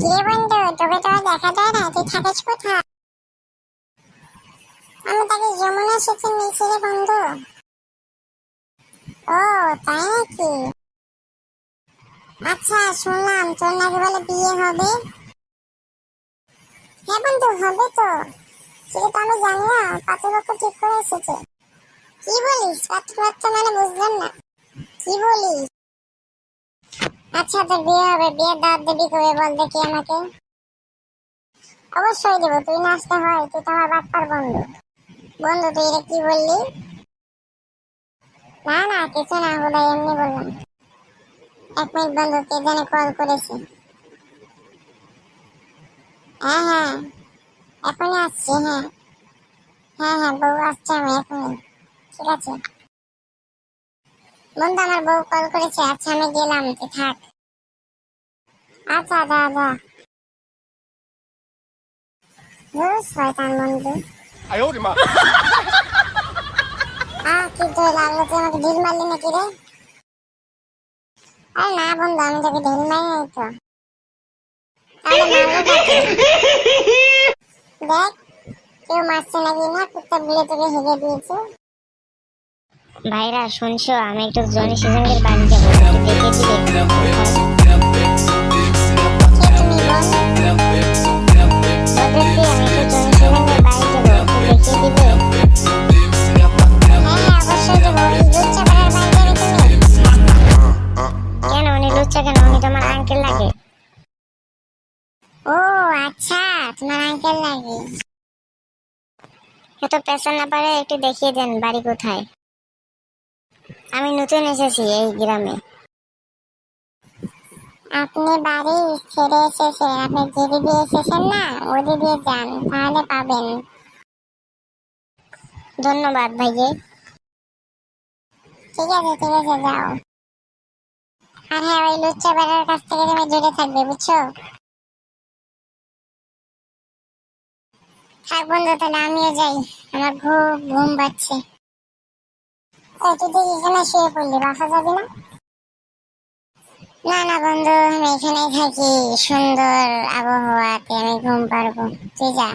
কিরে বন্ধু, তোকে তো আর দেখা যায় না, তুই থাকিস কোথায়? আমি তাকে যমুনা সেতু নিচে রে বন্ধু। ও, তাই নাকি? আচ্ছা, শুনলাম তোর নাকি বলে বিয়ে হবে। হ্যাঁ বন্ধু, হবে তো। সেটা তো আমি জানি না, পাত্রপক্ষ ঠিক করে এসেছে। কি বলিস? পাত্রপক্ষ মানে বুঝলাম না, কি বলিস? আচ্ছা, তোর বিয়ে হবে, বিয়ের দাওয়াত দিবি কবে বল দেখি আমাকে। অবশ্যই দেবো, তুই না আসতে হয়? তুই তো আমার বাপ্পার বন্ধু। বন্ধু, তুই এটা কি বললি? না না, কিছু না, হুদাই এমনি বললাম। 1 মিনিট বন্ধু, কে জানে কল করেছে। হ্যাঁ হ্যাঁ, এখনই আসছি। হ্যাঁ হ্যাঁ হ্যাঁ, বউ আসছে, আমি এখনই। ঠিক আছে বন্ধু, আমার বউ কল করেছে। আচ্ছা, আমি গেলাম, তুই থাক। আচ্ছা, যা যা। শয়তান বন্ধু। কি তোর লাগলো? তুই আমাকে ঢিল মারলি নাকি রে? আরে না বন্ধু, আমি তোকে ঢিল মারি নাই তো। তাহলে মারলো কাকে? দেখ, কেউ মারছে নাকি না, কুত্তা বিলে তোকে হেগে দিয়েছে। ভাইরা শুনছো, আমি একটু জনি সিজনের বাড়ি যাবো, একটু দেখে দিবে কোথায়? কে তুমি বোন? বলতেছি আমি একটু জনি সিজনের বাড়ি যাবো, একটু দেখে দিবে? হ্যাঁ হ্যাঁ, অবশ্যই দেবো। ওই লুচ্চা পাড়ার বাড়ি যাবে তুমি? কেন উনি লুচ্চা কেন? উনি তোমার আঙ্কেল লাগে। ও আচ্ছা, তোমার আঙ্কেল লাগে। এত পেছন না পারে একটু দেখিয়ে দেন বাড়ি কোথায়। আমি নতুন এসেছি এই গ্রামে। আপনি বাড়ি ছেড়ে এসেছেন, আপনি যেদি দিয়ে এসেছেন না, ওদি দিয়ে যান, তাহলে পাবেন। ধন্যবাদ ভাইয়ে। ঠিক আছে ঠিক আছে, যাও। আর হ্যাঁ, ওই লুচ্চা বেড়ার কাছ থেকে তুমি দূরে থাকবে, বুঝছো? থাক বন্ধু, তাহলে আমিও যাই, আমার খুব ঘুম পাচ্ছে। তুই দেখি এখানে শুয়ে পড়লি, বাসা যাবি না? না না বন্ধু, আমি এখানেই থাকি, সুন্দর আবহাওয়াতে আমি ঘুম পারবো। তুই যা।